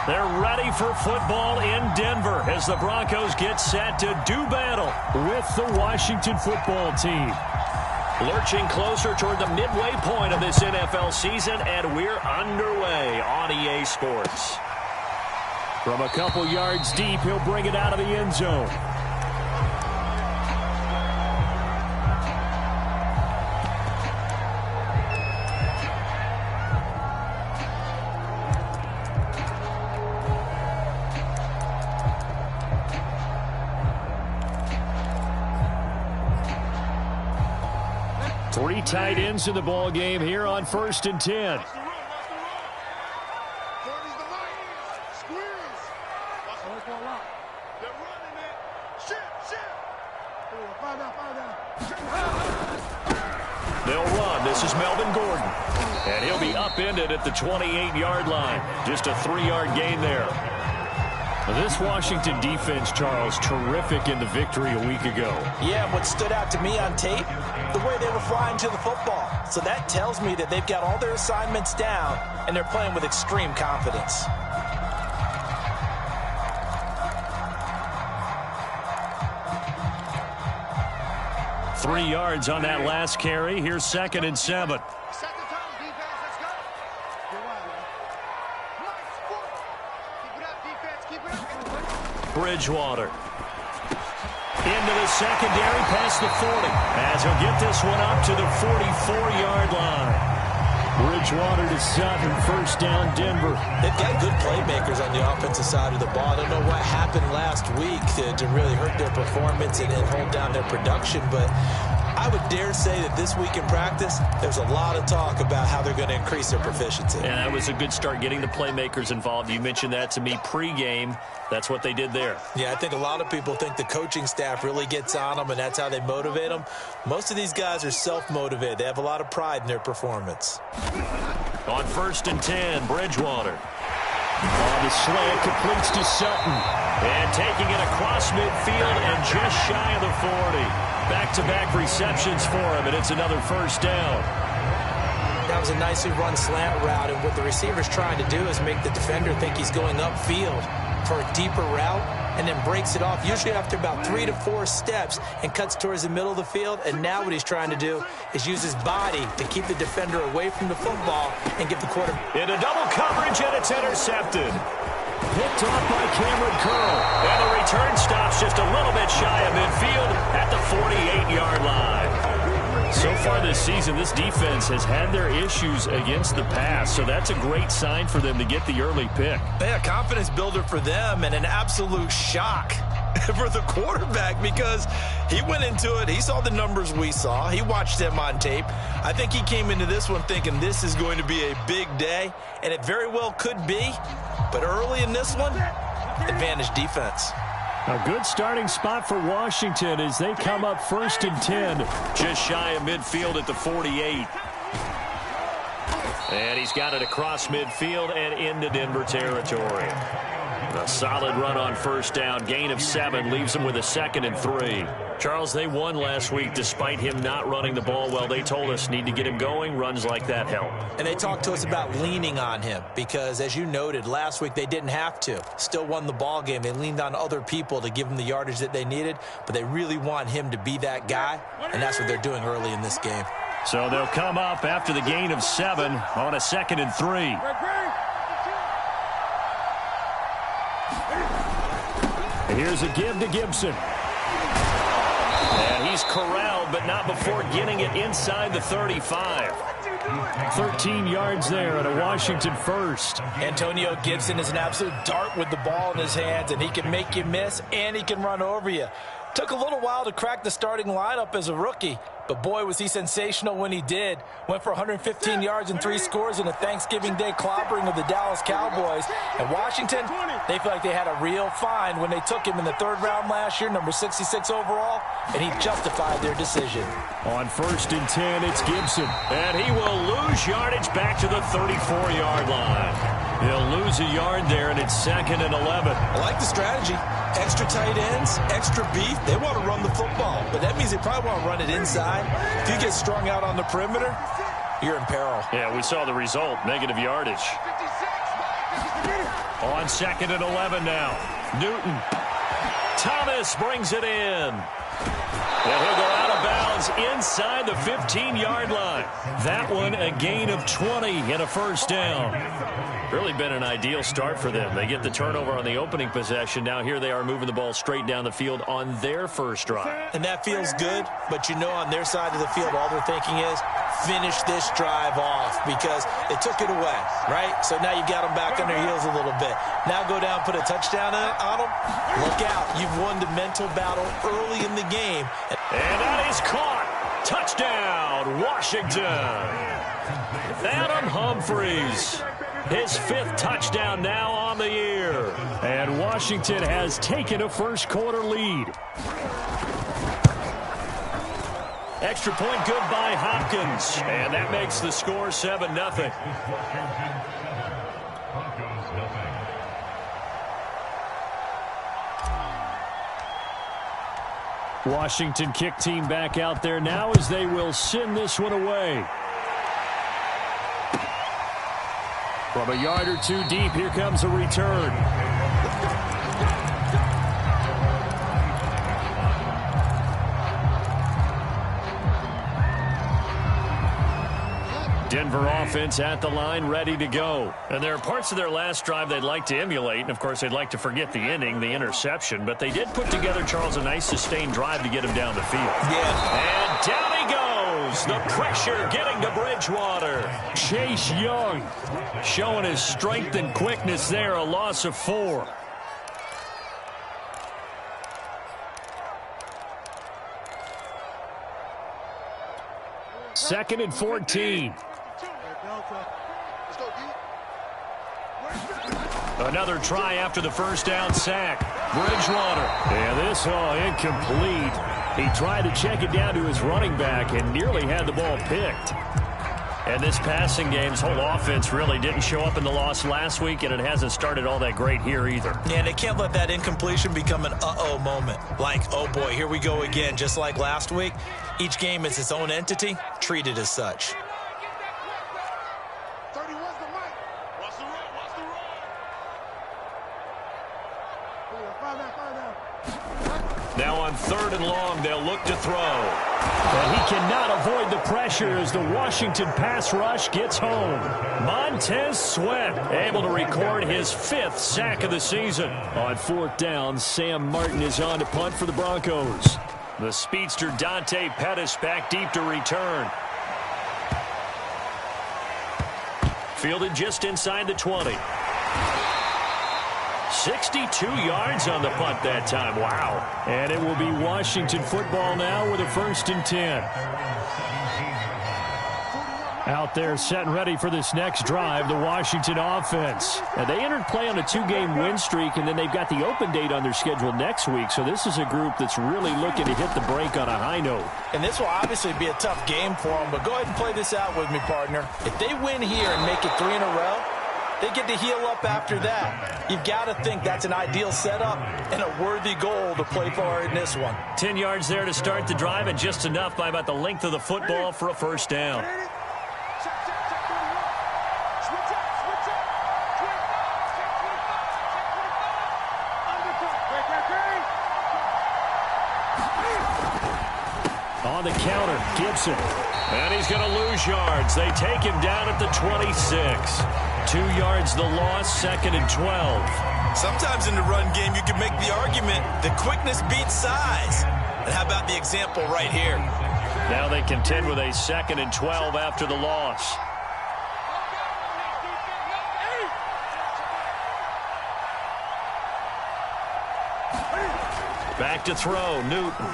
They're ready for football in Denver as the Broncos get set to do battle with the Washington football team. Lurching closer toward the midway point of this NFL season, and we're underway on EA Sports. From a couple yards deep, he'll bring it out of the end zone. Three tight ends in the ball game here on 1st and 10. They'll run. This is Melvin Gordon. And he'll be upended at the 28-yard line. Just a 3-yard gain there. This Washington defense, Charles, terrific in the victory a week ago. Yeah, what stood out to me on tape, the way they were flying to the football. So that tells me that they've got all their assignments down, and they're playing with extreme confidence. Three yards on that last carry. Here's 2nd and 7. Bridgewater into the secondary past the 40 as he'll get this one up to the 44-yard line. Bridgewater to Sutton, 1st down Denver. They've got good playmakers on the offensive side of the ball. I don't know what happened last week to really hurt their performance and hold down their production, but I would dare say that this week in practice, there's a lot of talk about how they're going to increase their proficiency. And that was a good start getting the playmakers involved. You mentioned that to me pregame. That's what they did there. Yeah, I think a lot of people think the coaching staff really gets on them, and that's how they motivate them. Most of these guys are self-motivated. They have a lot of pride in their performance. On 1st and 10, Bridgewater. On the slant, completes to Sutton. And taking it across midfield and just shy of the 40. Back-to-back receptions for him, and it's another 1st down. That was a nicely run slant route, and what the receiver's trying to do is make the defender think he's going upfield for a deeper route, and then breaks it off, usually after about 3 to 4 steps, and cuts towards the middle of the field. And now what he's trying to do is use his body to keep the defender away from the football and give the quarterback. Into double coverage, and it's intercepted. Picked off by Cameron Curl. And the return stops just a little bit shy of midfield at the 48-yard line. So far this season, this defense has had their issues against the pass, so that's a great sign for them to get the early pick. Yeah, confidence builder for them, and an absolute shock for the quarterback because he went into it. He saw the numbers we saw. He watched them on tape. I think he came into this one thinking this is going to be a big day, and it very well could be. But early in this one, advantage defense. A good starting spot for Washington as they come up 1st and 10. Just shy of midfield at the 48. And he's got it across midfield and into Denver territory. A solid run on 1st down. Gain of 7 leaves him with a 2nd and 3. Charles, they won last week despite him not running the ball well. They told us need to get him going. Runs like that help. And they talked to us about leaning on him because, as you noted, last week they didn't have to. Still won the ball game. They leaned on other people to give them the yardage that they needed, but they really want him to be that guy, and that's what they're doing early in this game. So they'll come up after the gain of 7 on a 2nd and 3. Here's a give to Gibson. And he's corralled, but not before getting it inside the 35. 13 yards there at a Washington 1st. Antonio Gibson is an absolute dart with the ball in his hands, and he can make you miss, and he can run over you. Took a little while to crack the starting lineup as a rookie, but boy, was he sensational when he did. Went for 115 yards and 3 scores in a Thanksgiving Day clobbering of the Dallas Cowboys. And Washington, they feel like they had a real find when they took him in the 3rd round last year, number 66 overall, and he justified their decision. On 1st and 10, it's Gibson. And he will lose yardage back to the 34-yard line. He'll lose a yard there, and it's 2nd and 11. I like the strategy. Extra tight ends, extra beef. They want to run the football, but that means they probably want to run it inside. If you get strung out on the perimeter, you're in peril. Yeah, we saw the result, negative yardage. On 2nd and 11 now. Newton. Thomas brings it in. And he'll go out of bounds inside the 15-yard line. That one a gain of 20 and a first down. Really been an ideal start for them. They get the turnover on the opening possession. Now here they are moving the ball straight down the field on their first drive. And that feels good, but you know on their side of the field all they're thinking is finish this drive off because they took it away, right? So now you got them back on their heels a little bit. Now go down, put a touchdown on them. Look out. You've won the mental battle early in the game. And that is caught. Touchdown, Washington. Adam Humphries. His 5th touchdown now on the year. And Washington has taken a first-quarter lead. Extra point good by Hopkins. And that makes the score 7-0. Washington kick team back out there now as they will send this one away. From a yard or two deep, here comes a return. Denver offense at the line, ready to go. And there are parts of their last drive they'd like to emulate. And, of course, they'd like to forget the inning, the interception. But they did put together, Charles, a nice sustained drive to get him down the field. Yeah. And down he goes. The pressure getting to Bridgewater. Chase Young showing his strength and quickness there. A loss of 4. Second and 14. Another try after the first down sack. Bridgewater. And this incomplete. He tried to check it down to his running back and nearly had the ball picked. And this passing game's whole offense really didn't show up in the loss last week, and it hasn't started all that great here either. Yeah, and they can't let that incompletion become an uh-oh moment. Like, oh boy, here we go again, just like last week. Each game is its own entity, treated as such. Now on 3rd and long, they'll look to throw. And he cannot avoid the pressure as the Washington pass rush gets home. Montez Sweat able to record his 5th sack of the season. On 4th down, Sam Martin is on to punt for the Broncos. The speedster Dante Pettis back deep to return. Fielded just inside the 20. 62 yards on the punt that time. Wow. And it will be Washington football now with a 1st and 10. Out there set and ready for this next drive, the Washington offense. And they entered play on a 2-game win streak, and then they've got the open date on their schedule next week. So this is a group that's really looking to hit the break on a high note. And this will obviously be a tough game for them, but go ahead and play this out with me, partner. If they win here and make it 3 in a row, they get to heal up after that. You've got to think that's an ideal setup and a worthy goal to play for in this one. 10 yards there to start the drive, and just enough by about the length of the football for a first down. On the counter, Gibson. And he's going to lose yards. They take him down at the 26. 2 yards the loss, 2nd and 12. Sometimes in the run game, you can make the argument that quickness beats size. And how about the example right here? Now they contend with a 2nd and 12 after the loss. Back to throw, Newton.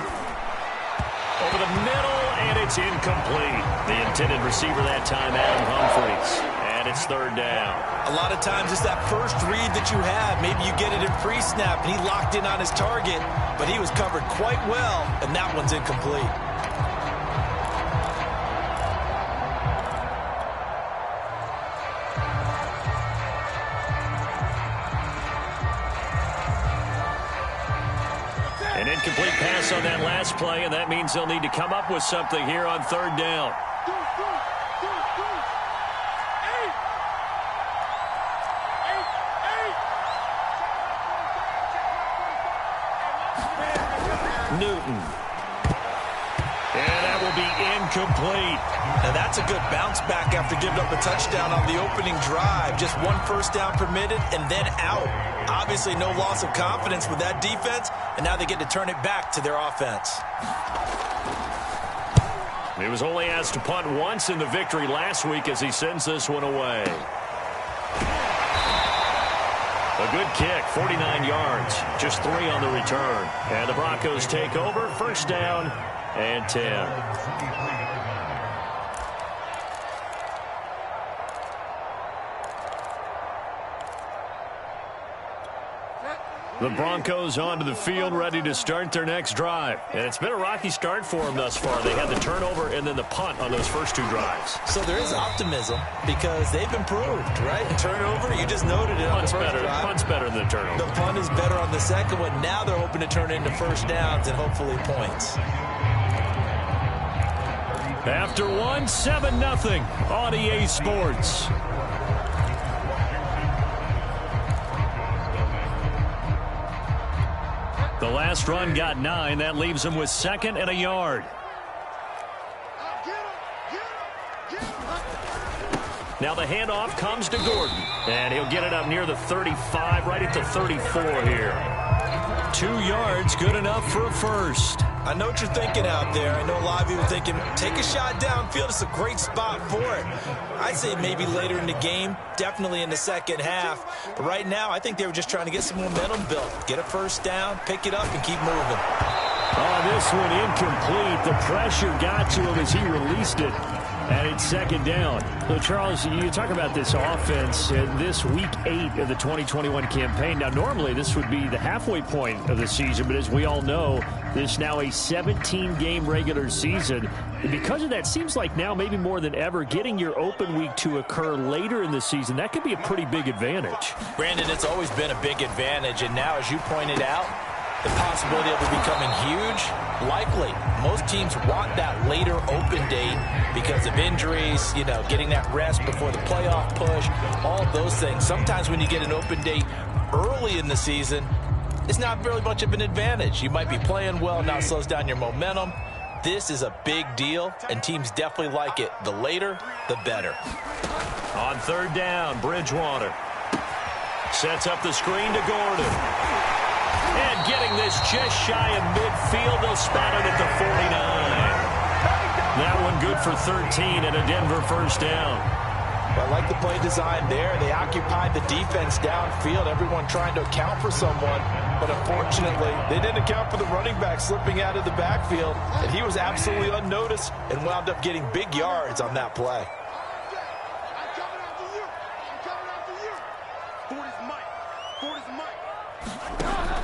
Over the middle, and it's incomplete. The intended receiver that time, Adam Humphries. And it's 3rd down. A lot of times it's that first read that you have. Maybe you get it in pre-snap, and he locked in on his target, but he was covered quite well, and that one's incomplete. An incomplete pass on that last play, and that means they'll need to come up with something here on 3rd down. Newton. And that will be incomplete. Now that's a good bounce back after giving up a touchdown on the opening drive. Just one first down permitted and then out. Obviously no loss of confidence with that defense, and now they get to turn it back to their offense. He was only asked to punt once in the victory last week as he sends this one away. A good kick, 49 yards, just 3 on the return. And the Broncos take over, first down and 10. The Broncos onto the field, ready to start their next drive. And it's been a rocky start for them thus far. They had the turnover and then the punt on those first 2 drives. So there is optimism because they've improved, right? And turnover, you just noted it on the first drive. Punt's better than the turnover. The punt is better on the second one. Now they're hoping to turn it into first downs and hopefully points. After 1, 7-0 on EA Sports. The last run got 9. That leaves him with 2nd and a yard. Now the handoff comes to Gordon. And he'll get it up near the 35, right at the 34 here. 2 yards, good enough for a first. I know what you're thinking out there. I know a lot of you are thinking, take a shot downfield. It's a great spot for it. I'd say maybe later in the game, definitely in the second half. But right now, I think they were just trying to get some momentum built. Get a first down, pick it up, and keep moving. Oh, this one incomplete. The pressure got to him as he released it. And it's 2nd down. So, Charles, you talk about this offense this week 8 of the 2021 campaign. Now, normally this would be the halfway point of the season, but as we all know, this is now a 17-game regular season. And because of that, seems like now maybe more than ever, getting your open week to occur later in the season, that could be a pretty big advantage. Brandon, it's always been a big advantage, and now, as you pointed out, the possibility of it becoming huge, likely. Most teams want that later open date because of injuries, you know, getting that rest before the playoff push, all of those things. Sometimes when you get an open date early in the season, it's not really much of an advantage. You might be playing well, now it slows down your momentum. This is a big deal, and teams definitely like it. The later, the better. On 3rd down, Bridgewater sets up the screen to Gordon. And getting this just shy of midfield, they'll spot it at the 49. That one good for 13 and a Denver first down. I like the play design there. They occupied the defense downfield, everyone trying to account for someone. But unfortunately, they didn't account for the running back slipping out of the backfield. And he was absolutely unnoticed and wound up getting big yards on that play.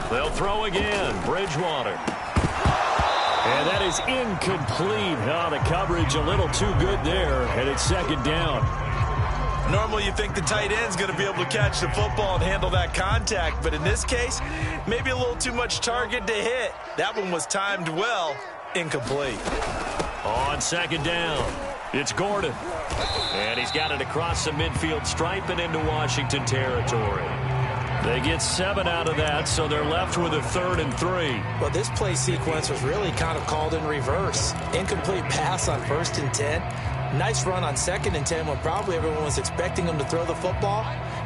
They'll throw again. Bridgewater. And that is incomplete. Oh, the coverage a little too good there, and it's 2nd down. Normally you think the tight end's going to be able to catch the football and handle that contact, but in this case, maybe a little too much target to hit. That one was timed well. Incomplete. On 2nd down, it's Gordon. And he's got it across the midfield stripe and into Washington territory. They get 7 out of that, so they're left with a 3rd and 3. Well, this play sequence was really kind of called in reverse. Incomplete pass on 1st and 10. Nice run on 2nd and 10 when probably everyone was expecting them to throw the football.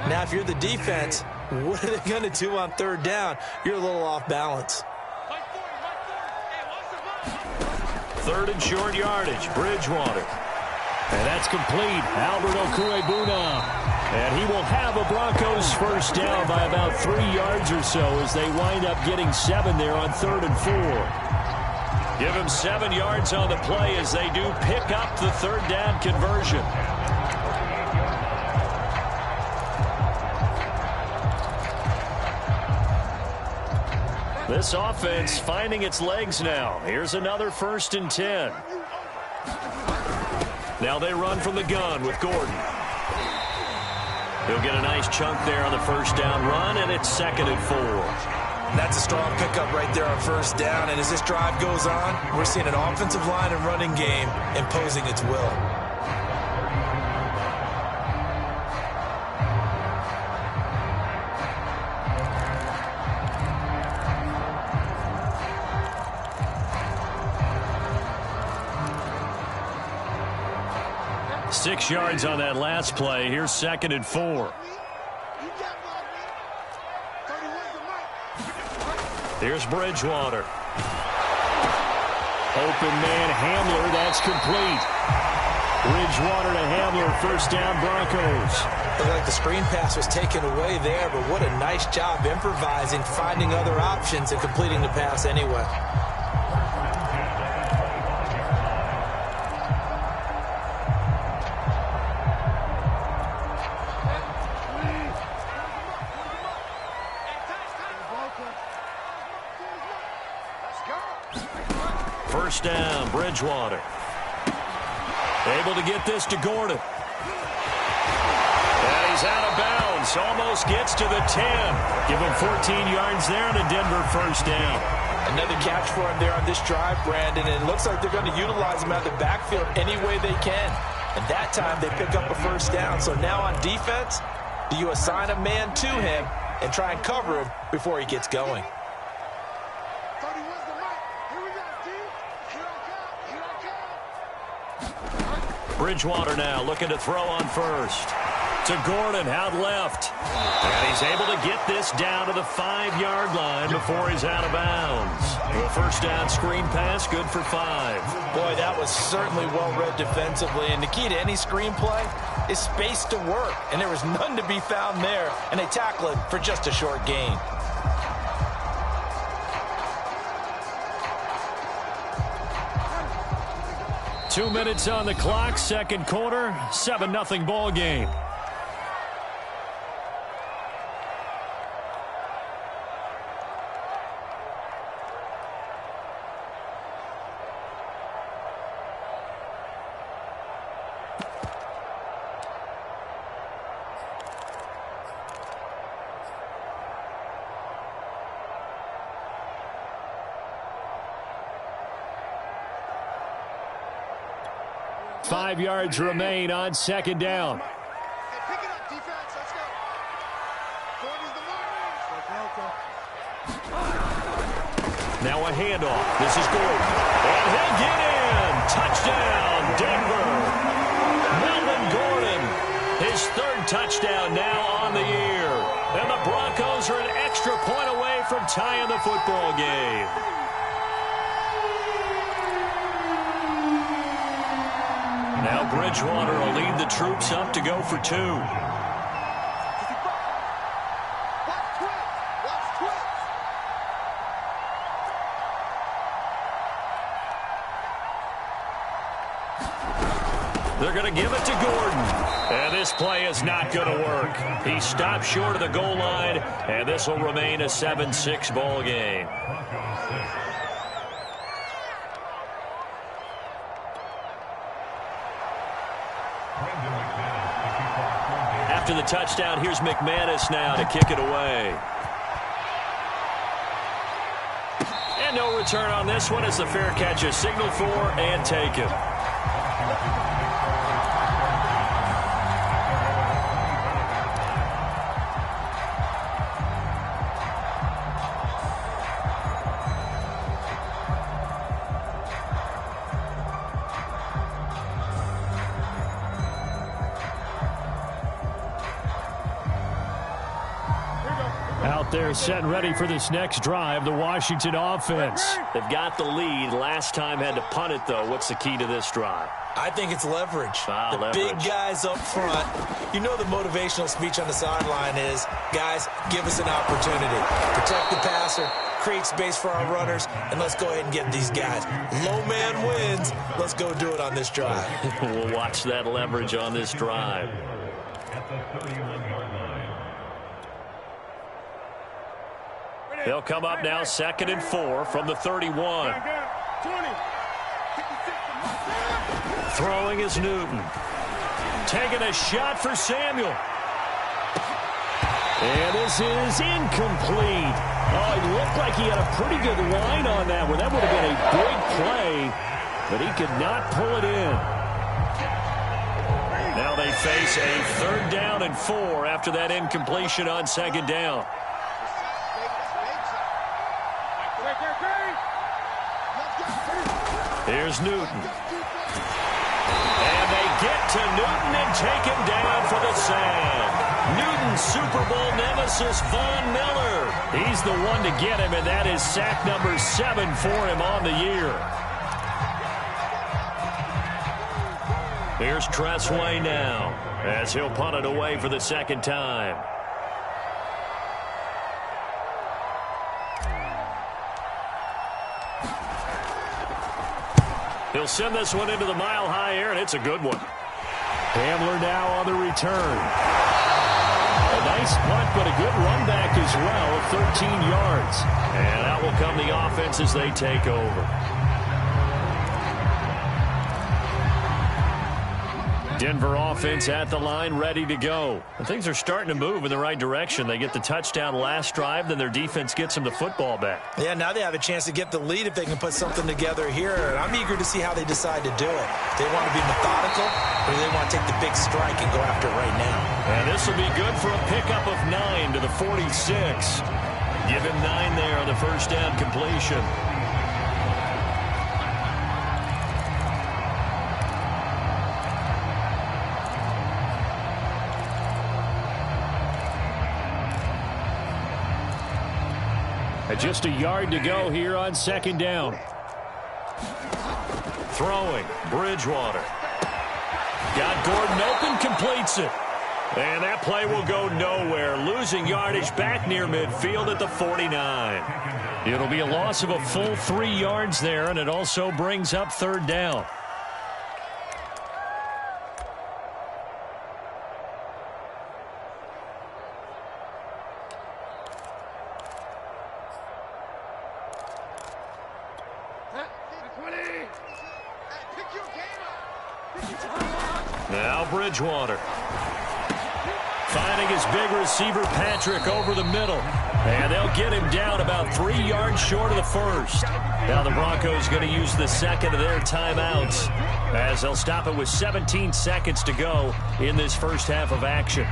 Now, if you're the defense, what are they going to do on 3rd down? You're a little off balance. 3rd and short yardage, Bridgewater. And that's complete. Albert Okwuegbunam. And he will have a Broncos first down by about 3 yards or so as they wind up getting 7 there on 3rd and 4. Give him 7 yards on the play as they do pick up the 3rd down conversion. This offense finding its legs now. Here's another 1st and 10. Now they run from the gun with Gordon. He'll get a nice chunk there on the first down run, and it's 2nd and 4. That's a strong pickup right there on 1st down, and as this drive goes on, we're seeing an offensive line and running game imposing its will. 6 yards on that last play. Here's 2nd and 4. Here's Bridgewater. Open man Hamler. That's complete. Bridgewater to Hamler. First down, Broncos. Looked like the screen pass was taken away there, but what a nice job improvising, finding other options, and completing the pass anyway. First down, Bridgewater. Able to get this to Gordon. And he's out of bounds. Almost gets to the 10. Give him 14 yards there and a Denver first down. Another catch for him there on this drive, Brandon, and it looks like they're going to utilize him out of the backfield any way they can. And that time they pick up a first down. So now on defense, do you assign a man to him and try and cover him before he gets going? Bridgewater now looking to throw on first. To Gordon, out left. And he's able to get this down to the 5-yard line before he's out of bounds. The first down screen pass, good for 5. Boy, that was certainly well-read defensively. And the key to any screen play is space to work. And there was none to be found there. And they tackle him for just a short gain. Two minutes on the clock, second quarter, 7-0 ball game. Five yards remain on second down. Now a handoff. This is Gordon. And he'll get in. Touchdown, Denver. Melvin Gordon. His third touchdown now on the year. And the Broncos are an extra point away from tying the football game. Now Bridgewater will lead the troops up to go for 2. They're going to give it to Gordon. And this play is not going to work. He stopped short of the goal line, and this will remain a 7-6 ball game. After the touchdown, here's McManus now to kick it away. And no return on this one as the fair catch is signaled for and taken. They're set and ready for this next drive, the Washington offense. They've got the lead. Last time had to punt it, though. What's the key to this drive? I think it's leverage. Leverage. Big guys up front. You know the motivational speech on the sideline is, guys, give us an opportunity. Protect the passer, create space for our runners, and let's go ahead and get these guys. Low man wins. Let's go do it on this drive. We'll watch that leverage on this drive. They'll come up now 2nd and 4 from the 31. Throwing is Newton. Taking a shot for Samuel. And this is incomplete. Oh, it looked like he had a pretty good line on that one. That would have been a big play, but he could not pull it in. Now they face a 3rd down and 4 after that incompletion on 2nd down. Here's Newton. And they get to Newton and take him down for the sack. Newton's Super Bowl nemesis, Von Miller. He's the one to get him, and that is sack number 7 for him on the year. Here's Tressway now, as he'll punt it away for the second time. He'll send this one into the mile-high air, and it's a good one. Hamler now on the return. A nice punt, but a good run back as well of 13 yards. And out will come the offense as they take over. Denver offense at the line, ready to go. And things are starting to move in the right direction. They get the touchdown last drive, then their defense gets them the football back. Yeah, now they have a chance to get the lead if they can put something together here. And I'm eager to see how they decide to do it. They want to be methodical, or do they want to take the big strike and go after it right now? And this will be good for a pickup of 9 to the 46. Give him 9 there on the first down completion. Just a yard to go here on second down. Throwing, Bridgewater. Got Gordon open, completes it. And that play will go nowhere. Losing yardage back near midfield at the 49. It'll be a loss of a full 3 yards there, and it also brings up third down. Now Bridgewater. Finding his big receiver Patrick over the middle. And they'll get him down about 3 yards short of the first. Now the Broncos going to use the second of their timeouts, as they'll stop it with 17 seconds to go in this first half of action.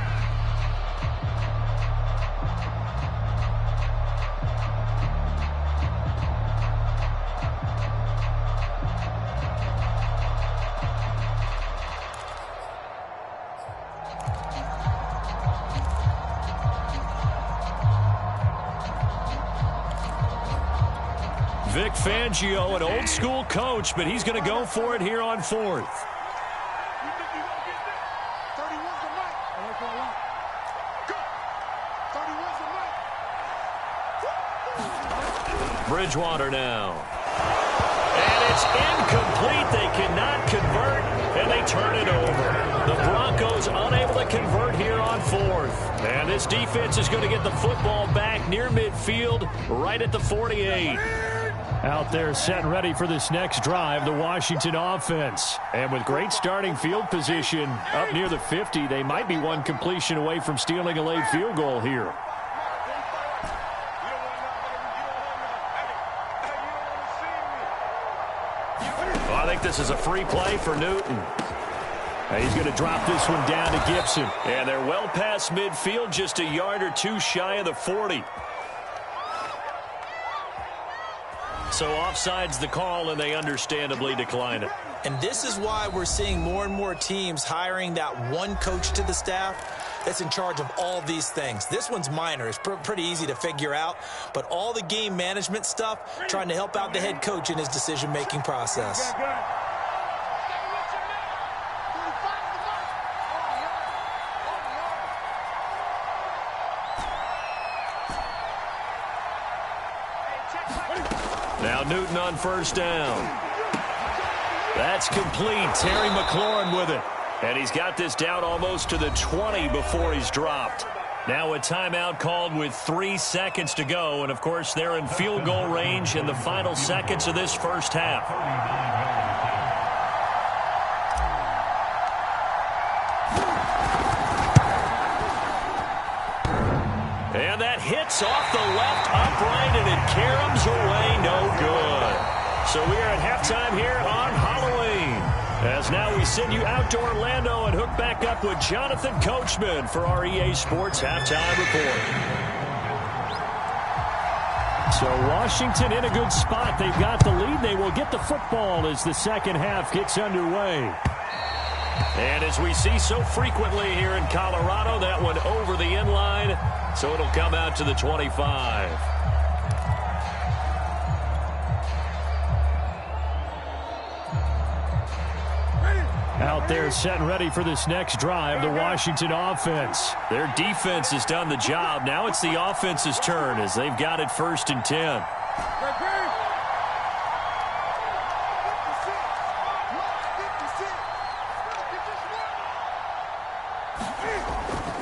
Vic Fangio, an old-school coach, but he's going to go for it here on fourth. Bridgewater now. And it's incomplete. They cannot convert, and they turn it over. The Broncos unable to convert here on fourth. And this defense is going to get the football back near midfield, right at the 48. Out there set and ready for this next drive, the Washington offense. And with great starting field position up near the 50, they might be one completion away from stealing a late field goal here. Well, I think this is a free play for Newton. He's going to drop this one down to Gibson. And they're well past midfield, just a yard or two shy of the 40. So offside's the call, and they understandably decline it. And this is why we're seeing more and more teams hiring that one coach to the staff that's in charge of all these things. This one's minor. It's pretty easy to figure out. But all the game management stuff, trying to help out the head coach in his decision-making process. Now Newton on first down. That's complete. Terry McLaurin with it. And he's got this down almost to the 20 before he's dropped. Now a timeout called with 3 seconds to go. And, of course, they're in field goal range in the final seconds of this first half. And that hits off the left upright, and it caroms away, no good. So we are at halftime here on Halloween. As now we send you out to Orlando and hook back up with Jonathan Coachman for our EA Sports Halftime Report. So Washington in a good spot. They've got the lead. They will get the football as the second half gets underway. And as we see so frequently here in Colorado, that one over the end line, so it'll come out to the 25. Out there set and ready for this next drive, the Washington offense. Their defense has done the job. Now it's the offense's turn as they've got it 1st and 10.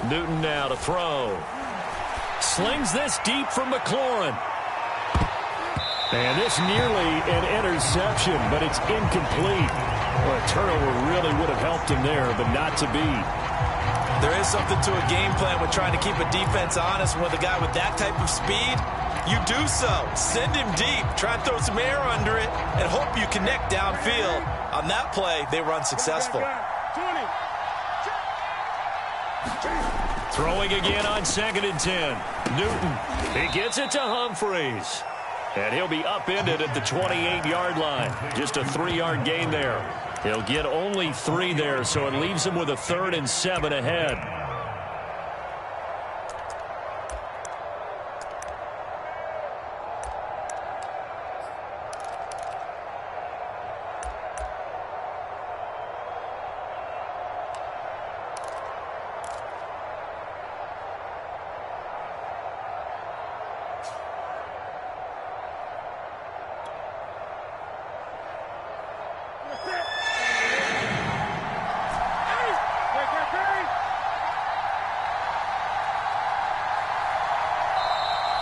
Newton now to throw. Slings this deep from McLaurin. And this nearly an interception, but it's incomplete. Well, a turnover really would have helped him there, but not to be. There is something to a game plan with trying to keep a defense honest. With a guy with that type of speed, you do so. Send him deep. Try and throw some air under it and hope you connect downfield. On that play, they were unsuccessful. Throwing again on 2nd and 10. Newton, he gets it to Humphreys. And he'll be upended at the 28-yard line. Just a 3-yard gain there. He'll get only 3 there, so it leaves him with a 3rd and 7 ahead.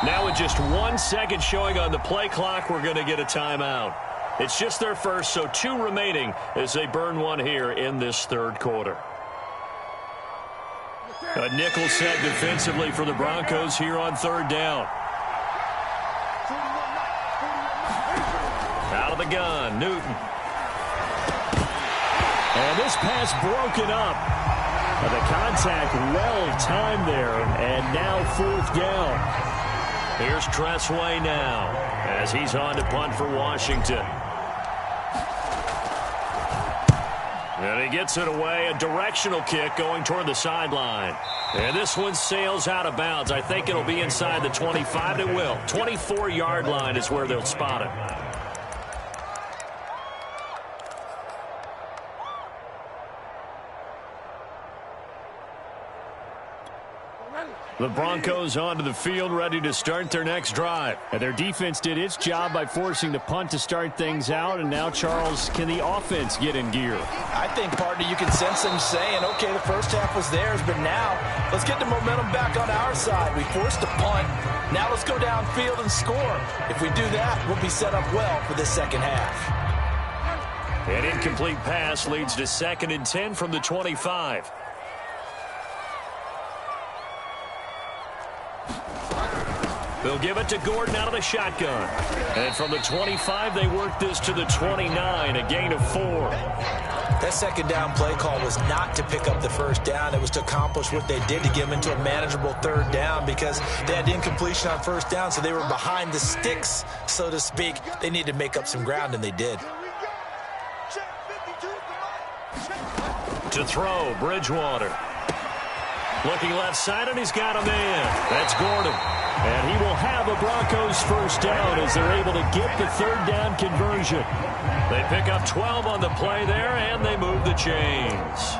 Now with just 1 second showing on the play clock, we're going to get a timeout. It's just their first, so 2 remaining as they burn 1 here in this 3rd quarter. A nickel set defensively for the Broncos here on 3rd down. Out of the gun, Newton. And this pass broken up. The contact well timed there, and now 4th down. Here's Tressway now as he's on to punt for Washington. And he gets it away, a directional kick going toward the sideline. And this one sails out of bounds. I think it'll be inside the 25. It will. 24-yard line is where they'll spot it. The Broncos onto the field, ready to start their next drive. And their defense did its job by forcing the punt to start things out. And now, Charles, can the offense get in gear? I think, partner, you can sense them saying, okay, the first half was theirs, but now let's get the momentum back on our side. We forced a punt. Now let's go downfield and score. If we do that, we'll be set up well for the second half. An incomplete pass leads to 2nd and 10 from the 25. They'll give it to Gordon out of the shotgun. And from the 25, they work this to the 29, a gain of 4. That second down play call was not to pick up the first down. It was to accomplish what they did to get them into a manageable 3rd down because they had incompletion on 1st down, so they were behind the sticks, so to speak. They needed to make up some ground, and they did. To throw, Bridgewater. Looking left side, and he's got a man. That's Gordon. And he will have a Broncos first down as they're able to get the 3rd down conversion. They pick up 12 on the play there, and they move the chains.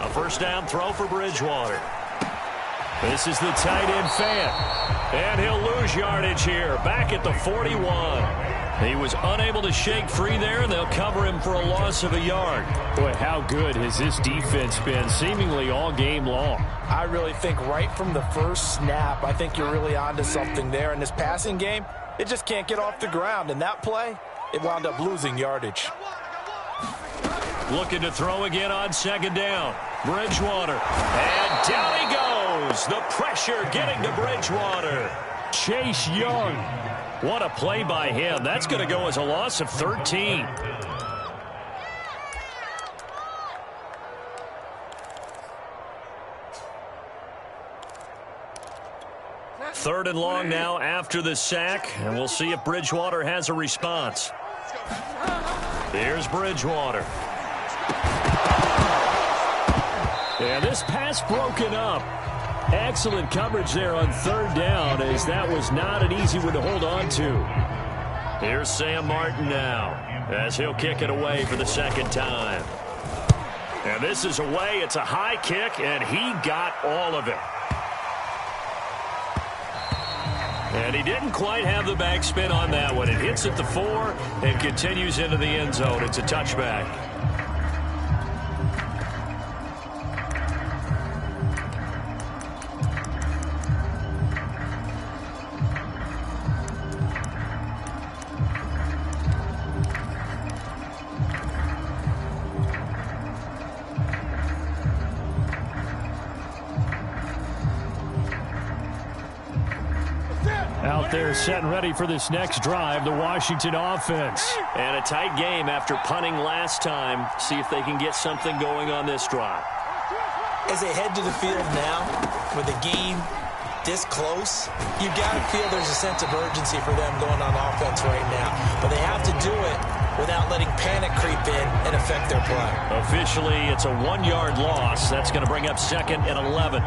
A first down throw for Bridgewater. This is the tight end fan. And he'll lose yardage here. Back at the 41. He was unable to shake free there, and they'll cover him for a loss of a yard. Boy, how good has this defense been seemingly all game long? I really think right from the first snap, I think you're really onto something there. In this passing game, it just can't get off the ground. And that play, it wound up losing yardage. Looking to throw again on 2nd down. Bridgewater. And down he goes. The pressure getting to Bridgewater. Chase Young. What a play by him. That's going to go as a loss of 13. 3rd and long now after the sack, and we'll see if Bridgewater has a response. Here's Bridgewater. And this pass broken up. Excellent coverage there on 3rd down, as that was not an easy one to hold on to. Here's Sam Martin now, as he'll kick it away for the 2nd time. And this is away. It's a high kick, and he got all of it. And he didn't quite have the backspin on that one. It hits at the 4 and continues into the end zone. It's a touchback. Out there set and ready for this next drive, the Washington offense. And a tight game after punting last time. See if they can get something going on this drive. As they head to the field now, with the game this close, you've got to feel there's a sense of urgency for them going on offense right now. But they have to do it without letting panic creep in and affect their play. Officially, it's a 1-yard loss. That's going to bring up 2nd and 11.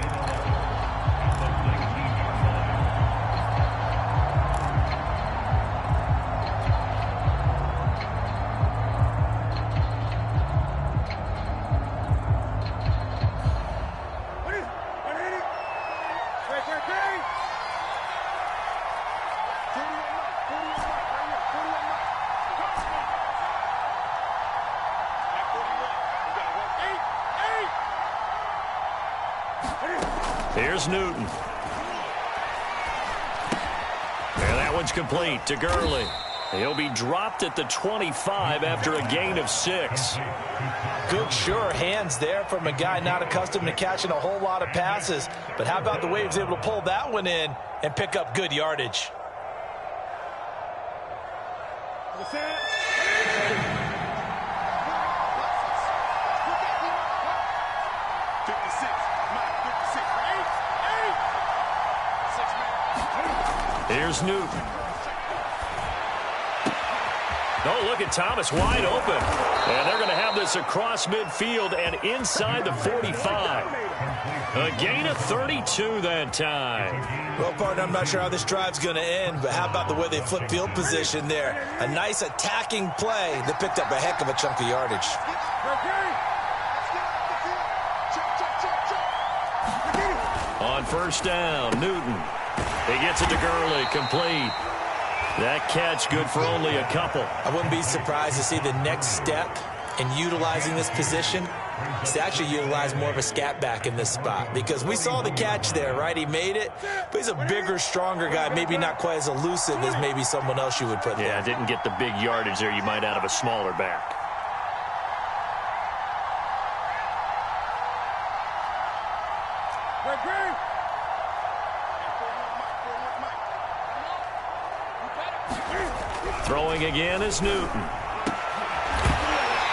Here's Newton. And that one's complete to Gurley. He'll be dropped at the 25 after a gain of 6. Good, sure hands there from a guy not accustomed to catching a whole lot of passes. But how about the way he was able to pull that one in and pick up good yardage? Here's Newton. Oh, look at Thomas wide open. And they're going to have this across midfield and inside the 45. A gain of 32 that time. Well, partner, I'm not sure how this drive's going to end, but how about the way they flip field position there? A nice attacking play that picked up a heck of a chunk of yardage. On 1st down, Newton. He gets it to Gurley, complete. That catch good for only a couple. I wouldn't be surprised to see the next step in utilizing this position is to actually utilize more of a scat back in this spot, because we saw the catch there, right? He made it, but he's a bigger, stronger guy, maybe not quite as elusive as maybe someone else you would put there. Yeah, didn't get the big yardage there you might out of a smaller back. Throwing again is Newton.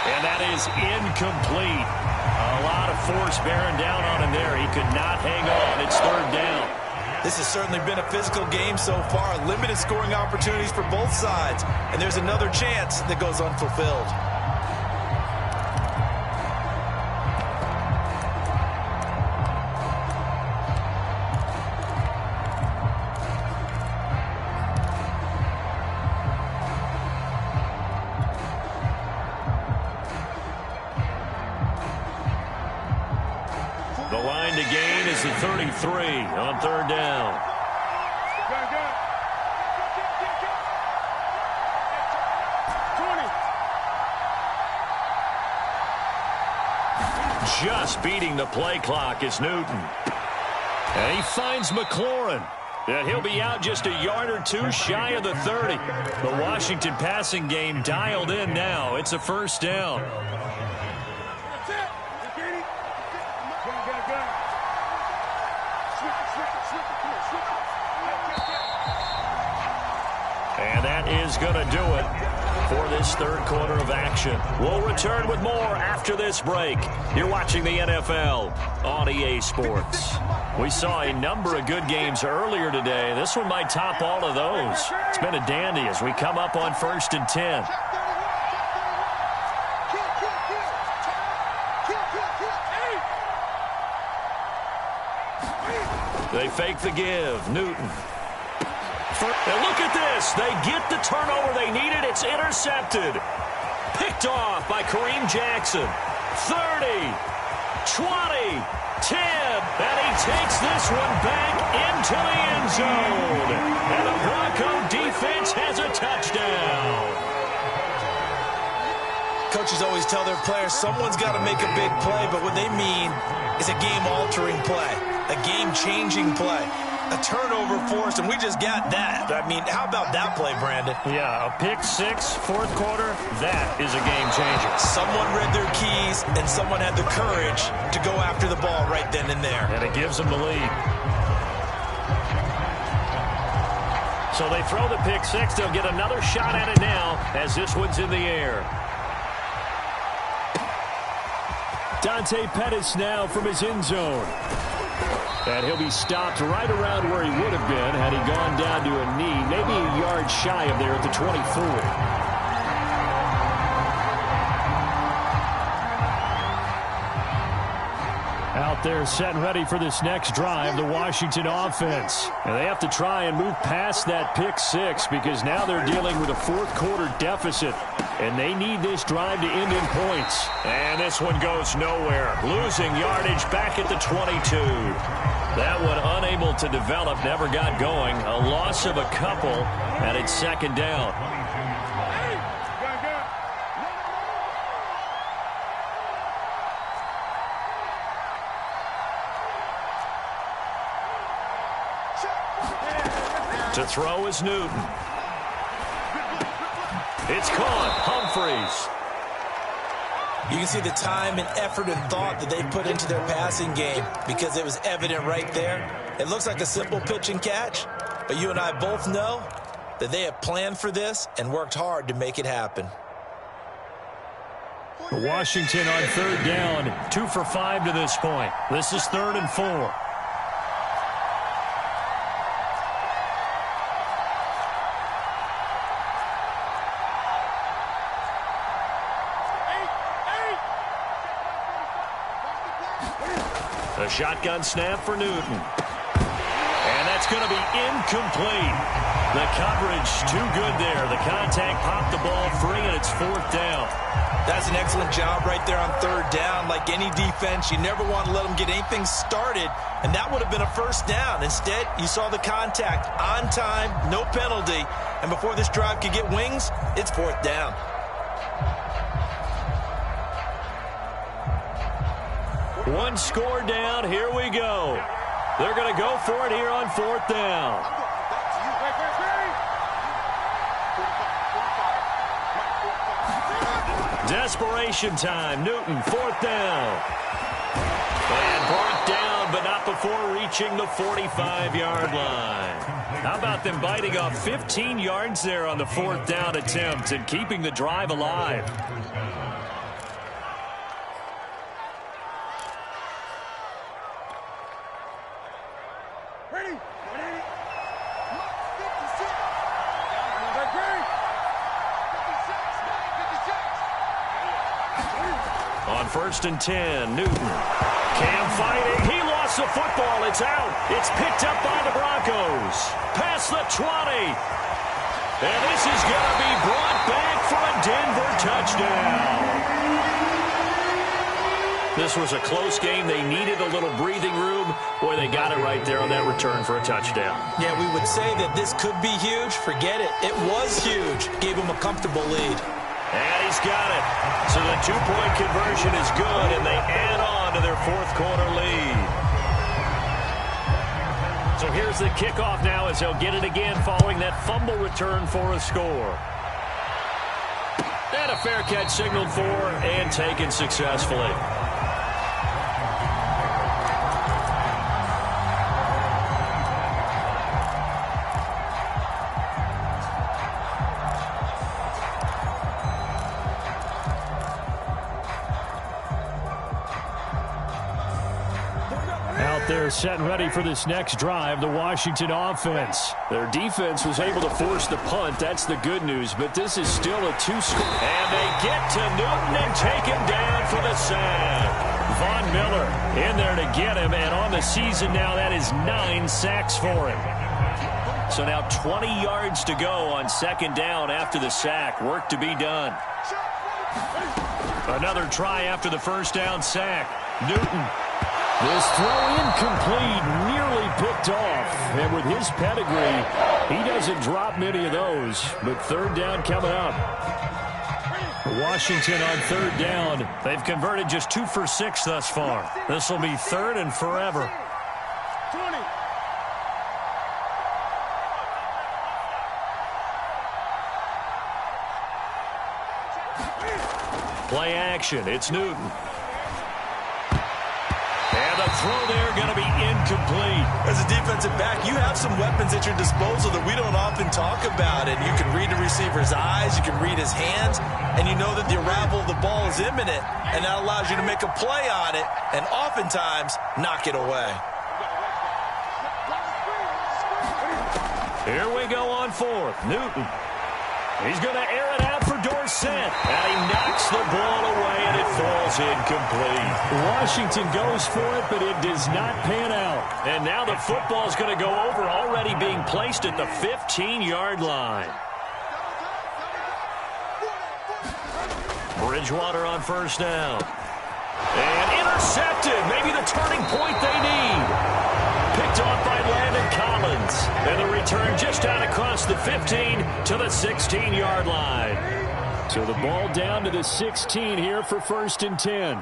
And that is incomplete. A lot of force bearing down on him there. He could not hang on. It's 3rd down. This has certainly been a physical game so far. Limited scoring opportunities for both sides. And there's another chance that goes unfulfilled. The line to gain is the 33 on 3rd down. Just beating the play clock is Newton. And he finds McLaurin. And he'll be out just a yard or two shy of the 30. The Washington passing game dialed in now. It's a 1st down. And that that is going to do it for this third quarter of action. We'll return with more after this break. You're watching the NFL on EA Sports. We saw a number of good games earlier today. This one might top all of those. It's been a dandy as we come up on 1st and 10. They fake the give. Newton. And look at this. They get the turnover they needed. It's intercepted. Picked off by Kareem Jackson. 30, 20, 10. And he takes this one back into the end zone. And the Bronco defense has a touchdown. Coaches always tell their players someone's got to make a big play, but what they mean is a game-altering play, a game-changing play. A turnover forced, and we just got that. I mean, how about that play, Brandon? Yeah, a pick six, fourth quarter, that is a game changer. Someone read their keys, and someone had the courage to go after the ball right then and there. And it gives them the lead. So they throw the pick six. They'll get another shot at it now as this one's in the air. Dante Pettis now from his end zone. And he'll be stopped right around where he would have been had he gone down to a knee, maybe a yard shy of there at the 24. Out there set and ready for this next drive, the Washington offense. And they have to try and move past that pick six because now they're dealing with a fourth quarter deficit. And they need this drive to end in points. And this one goes nowhere. Losing yardage back at the 22. That one unable to develop, never got going. A loss of a couple, and it's second down. To throw is Newton. It's caught. Humphreys. You can see the time and effort and thought that they put into their passing game because it was evident right there. It looks like a simple pitch and catch, but you and I both know that they have planned for this and worked hard to make it happen. Washington on third down, 2 for 5 to this point. This is 3rd and 4. A shotgun snap for Newton. And that's going to be incomplete. The coverage too good there. The contact popped the ball free, and it's 4th down. That's an excellent job right there on third down. Like any defense, you never want to let them get anything started, and that would have been a first down. Instead, you saw the contact on time, no penalty, and before this drive could get wings, it's 4th down. One score down. Here we go. They're going to go for it here on 4th down. Desperation time. Newton, 4th down. And brought down, but not before reaching the 45-yard line. How about them biting off 15 yards there on the 4th down attempt and keeping the drive alive? On 1st and 10, Newton. Cam fighting. He lost the football. It's out. It's picked up by the Broncos. Past the 20. And this is going to be brought back for a Denver touchdown. This was a close game. They needed a little breathing room. Boy, they got it right there on that return for a touchdown. Yeah, we would say that this could be huge. Forget it. It was huge. Gave them a comfortable lead. And he's got it. So the two-point conversion is good, and they add on to their fourth quarter lead. So here's the kickoff now as they'll get it again following that fumble return for a score. And a fair catch signaled for and taken successfully. there set and ready for this next drive, the Washington offense. Their defense was able to force the punt. That's the good news, but this is still a two-score. And they get to Newton and take him down for the sack. Von Miller in there to get him, and on the season now, that is 9 sacks for him. So now 20 yards to go on second down after the sack. Work to be done. Another try after the first down sack. Newton. This throw incomplete, nearly picked off. And with his pedigree, he doesn't drop many of those. But third down coming up. Washington on third down. They've converted just 2 for 6 thus far. This will be third and forever. 20. Play action. It's Newton. And the throw there going to be incomplete. As a defensive back, you have some weapons at your disposal that we don't often talk about. And you can read the receiver's eyes, you can read his hands, and you know that the arrival of the ball is imminent. And that allows you to make a play on it and oftentimes knock it away. Here we go on fourth. Newton. He's going to air it out for Dorsett. And he knocks the ball away, and it falls incomplete. Washington goes for it, but it does not pan out. And now the football is going to go over, already being placed at the 15-yard line. Bridgewater on first down. And intercepted. Maybe the turning point they need. Picked off by Landon Collins. And the return just out across the 15 to the 16-yard line. So the ball down to the 16 here for first and 10.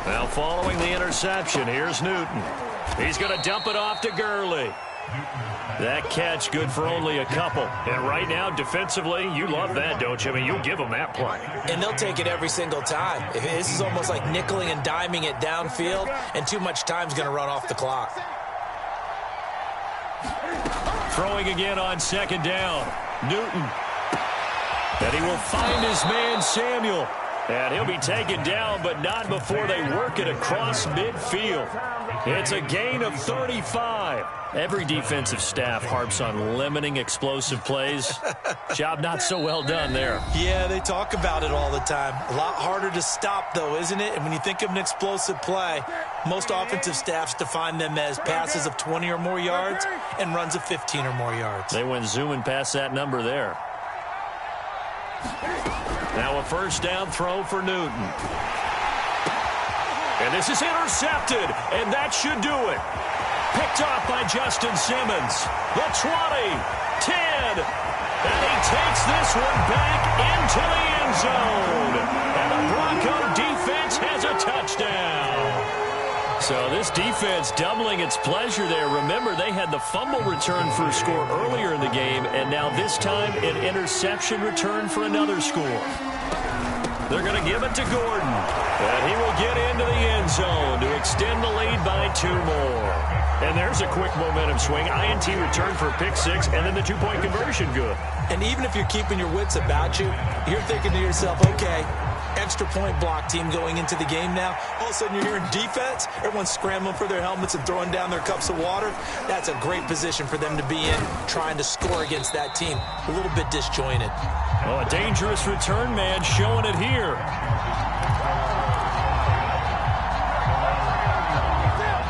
Now following the interception, here's Newton. He's going to dump it off to Gurley. That catch good for only a couple. And right now, defensively, you love that, don't you? I mean, you'll give them that play. And they'll take it every single time. This is almost like nickeling and diming it downfield, and too much time's going to run off the clock. Throwing again on second down. Newton. And he will find his man, Samuel. And he'll be taken down, but not before they work it across midfield. It's a gain of 35. Every defensive staff harps on limiting explosive plays. Job not so well done there. Yeah, they talk about it all the time. A lot harder to stop, though, isn't it? And when you think of an explosive play, most offensive staffs define them as passes of 20 or more yards and runs of 15 or more yards. They went zooming past that number there. Now a first down throw for Newton. And this is intercepted, and that should do it. Picked off by Justin Simmons. The 20, 10, and he takes this one back into the end zone. And the Bronco defense has a touchdown. So this defense doubling its pleasure there. Remember, they had the fumble return for a score earlier in the game, and now this time an interception return for another score. They're going to give it to Gordon, and he will get into the end zone to extend the lead by 2 more. And there's a quick momentum swing. INT return for a pick 6, and then the 2-point conversion good. And even if you're keeping your wits about you, you're thinking to yourself, okay, extra point block team going into the game now. All of a sudden you're hearing defense. Everyone's scrambling for their helmets and throwing down their cups of water. That's a great position for them to be in, trying to score against that team. A little bit disjointed. Oh, a dangerous return man showing it here.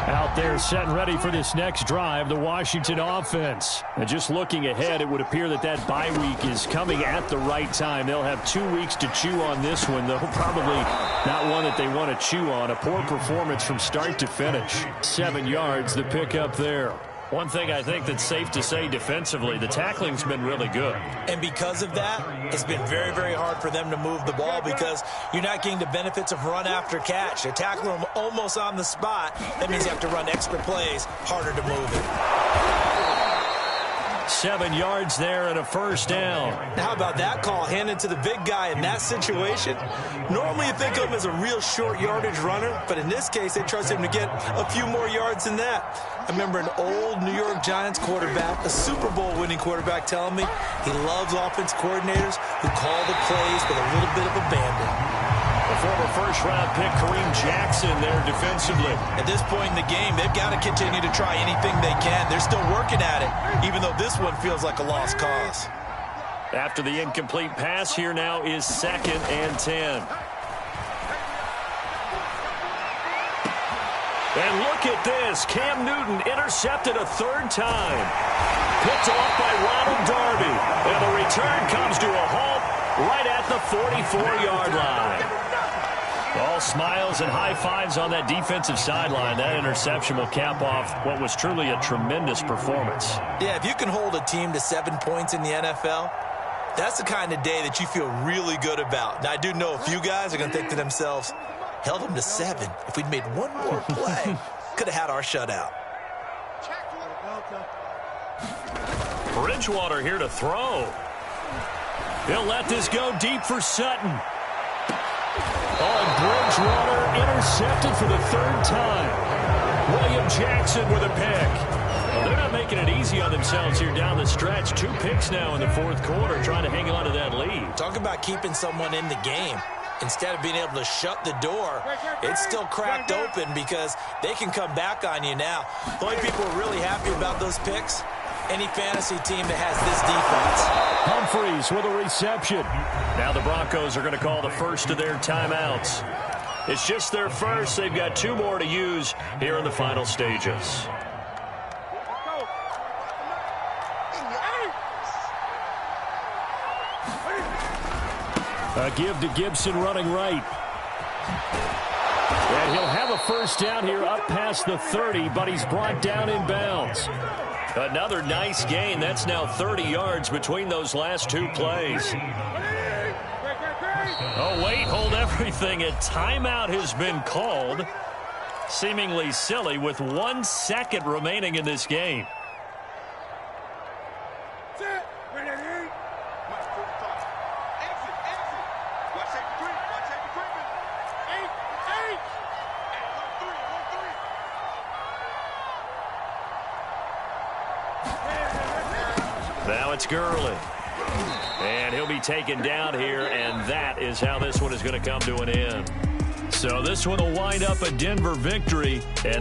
Out there set and ready for this next drive, the Washington offense. And just looking ahead, it would appear that that bye week is coming at the right time. They'll have 2 weeks to chew on this one, though probably not one that they want to chew on. A poor performance from start to finish. 7 yards, the pickup there. One thing I think that's safe to say defensively, the tackling's been really good. And because of that, it's been very, very hard for them to move the ball because you're not getting the benefits of run after catch. They're tackling them almost on the spot. That means you have to run extra plays, harder to move it. 7 yards there and a first down. How about that call handed to the big guy in that situation? Normally you think of him as a real short yardage runner, but in this case they trust him to get a few more yards than that. I remember an old New York Giants quarterback, a Super Bowl winning quarterback, telling me he loves offense coordinators who call the plays with a little bit of abandon. The former first-round pick Kareem Jackson there defensively. At this point in the game, they've got to continue to try anything they can. They're still working at it, even though this one feels like a lost cause. After the incomplete pass, here now is 2nd and 10. And look at this. Cam Newton intercepted a 3rd time. Picked off by Ronald Darby. And the return comes to a halt right at the 44-yard line. All smiles and high fives on that defensive sideline. That interception will cap off what was truly a tremendous performance. Yeah, if you can hold a team to 7 points in the NFL, that's the kind of day that you feel really good about. Now, I do know a few guys are going to think to themselves, held them to 7. If we'd made one more play, could have had our shutout. Bridgewater here to throw. He'll let this go deep for Sutton. Oh, Bridgewater intercepted for the 3rd time. William Jackson with a pick. Well, they're not making it easy on themselves here down the stretch. 2 picks now in the 4th quarter, trying to hang on to that lead. Talk about keeping someone in the game. Instead of being able to shut the door, it's still cracked open because they can come back on you now. The only people who are really happy about those picks, any fantasy team that has this defense. Humphreys with a reception. Now the Broncos are going to call the first of their timeouts. It's just their first. They've got 2 more to use here in the final stages. A give to Gibson running right. And he'll have a first down here up past the 30, but he's brought down in bounds. Another nice gain. That's now 30 yards between those last 2 plays. Oh, wait, hold everything. A timeout has been called. Seemingly silly with 1 second remaining in this game. Now it's Gurley. And he'll be taken down here, and that is how this one is going to come to an end. So this one will wind up a Denver victory. And